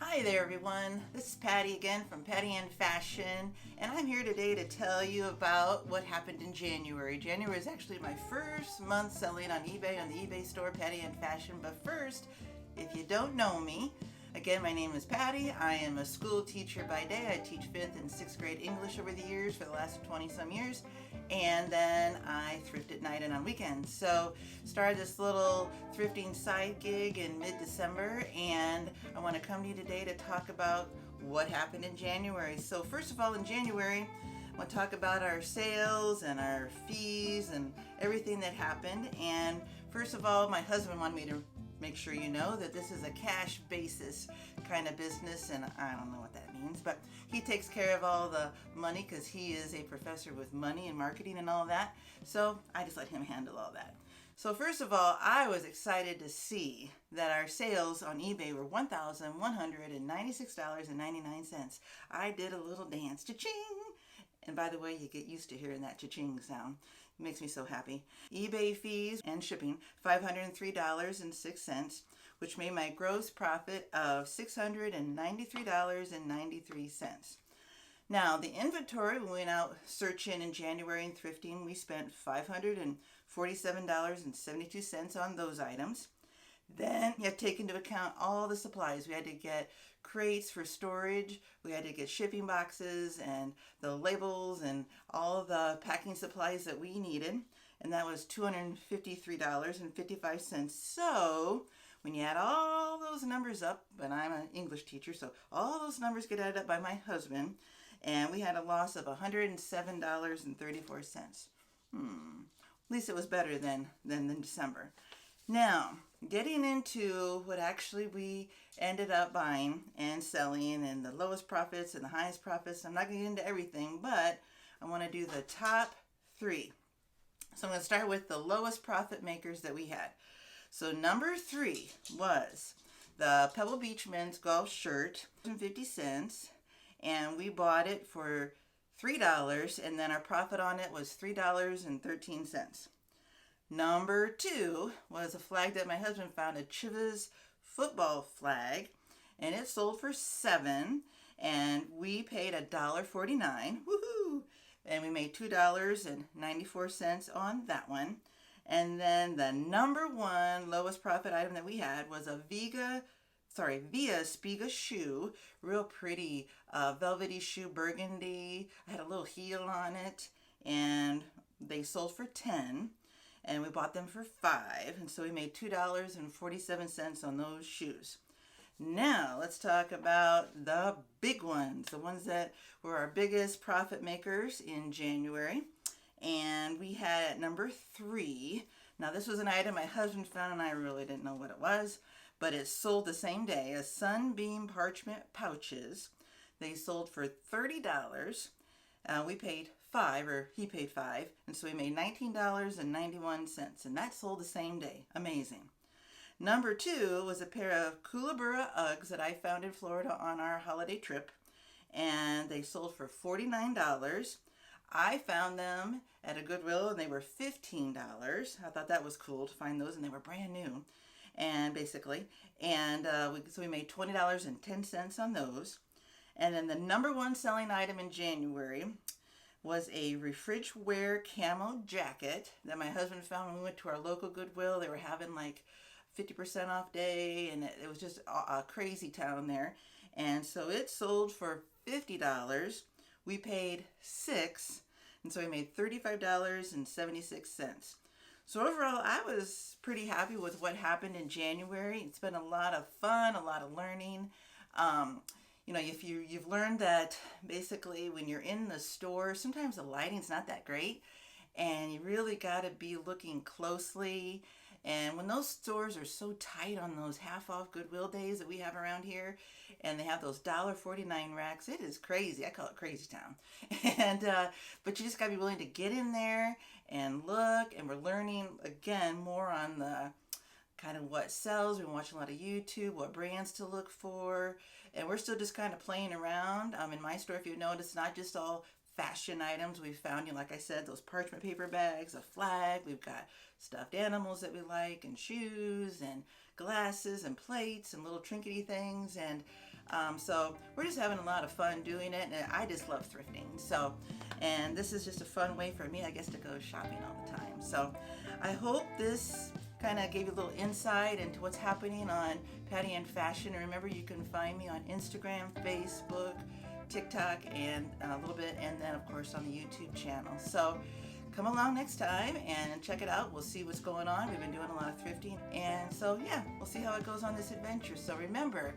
Hi there everyone, this is Patty again from PattyAnn Fashion, and I'm here today to tell you about what happened in January. January is actually my first month selling on eBay, on the eBay store PattyAnn Fashion. But first, if you don't know me, again, my name is Patty. I am a school teacher by day. I teach 5th and 6th grade English over the years for the last 20 some years, and then I thrift at night and on weekends. So started this little thrifting side gig in mid-December, and I want to come to you today to talk about what happened in January. So first of all, in January, I want to talk about our sales and our fees and everything that happened. And first of all, my husband wanted me to make sure you know that this is a cash basis kind of business, and I don't know what that means, but he takes care of all the money because he is a professor with money and marketing and all that. So I just let him handle all that. So first of all, I was excited to see that our sales on eBay were $1,196.99. I did a little dance, cha-ching! And by the way, you get used to hearing that cha-ching sound. It makes me so happy. eBay fees and shipping, $503.06, which made my gross profit of $693.93. Now, the inventory, when we went out searching in January and thrifting, we spent $547.72 on those items. Then you have to take into account all the supplies. We had to get crates for storage, we had to get shipping boxes and the labels and all the packing supplies that we needed, and that was $253.55. So when you add all those numbers up, and I'm an English teacher, so all those numbers get added up by my husband, and we had a loss of $107.34. At least it was better than December. Now, getting into what actually we ended up buying and selling, and the lowest profits and the highest profits. I'm not going to get into everything, but I want to do the top 3. So I'm going to start with the lowest profit makers that we had. So number 3 was the Pebble Beach men's golf shirt, 50 cents, and we bought it for $3, and then our profit on it was $3.13. Number 2 was a flag that my husband found, a Chivas football flag, and it sold for $7, and we paid $1.49. Woohoo! And we made $2.94 on that one. And then the number 1 lowest profit item that we had was a Via Spiga shoe, real pretty velvety shoe, burgundy. I had a little heel on it, and they sold for $10. And we bought them for $5, and so we made $2.47 on those shoes. Now, let's talk about the big ones, the ones that were our biggest profit makers in January. And we had at number 3, now this was an item my husband found, and I really didn't know what it was, but it sold the same day, as Sunbeam parchment pouches. They sold for $30. We paid $5, or he paid $5, and so we made $19.91, and that sold the same day. Amazing. Number 2 was a pair of Kookaburra Uggs that I found in Florida on our holiday trip, and they sold for $49. I found them at a Goodwill, and they were $15. I thought that was cool to find those, and they were brand new, and so we made $20.10 on those. And then the number 1 selling item in January was a Refrigwear camo jacket that my husband found when we went to our local Goodwill. They were having like 50% off day, and it was just a crazy town there. And so it sold for $50. We paid $6, and so we made $35.76. So overall, I was pretty happy with what happened in January. It's been a lot of fun, a lot of learning. If you've learned that basically when you're in the store, sometimes the lighting's not that great, and you really got to be looking closely. And when those stores are so tight on those half-off Goodwill days that we have around here, and they have those $1.49 racks, it is crazy. I call it crazy town. But you just got to be willing to get in there and look, and we're learning, again, more on the kind of what sells. We've been watching a lot of YouTube, what brands to look for, and we're still just kind of playing around. In my store, if you notice, not just all fashion items. We found, like I said, those parchment paper bags, a flag. We've got stuffed animals that we like, and shoes, and glasses and plates and little trinkety things. And so we're just having a lot of fun doing it, and I just love thrifting. So, and this is just a fun way for me, I guess, to go shopping all the time. So I hope this kind of gave you a little insight into what's happening on PattyAnn Fashion. And remember, you can find me on Instagram, Facebook, TikTok, and a little bit, and then of course on the YouTube channel. So come along next time and check it out. We'll see what's going on. We've been doing a lot of thrifting, and so yeah, we'll see how it goes on this adventure. So remember,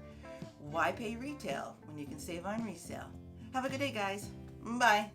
why pay retail when you can save on resale? Have a good day, guys. Bye.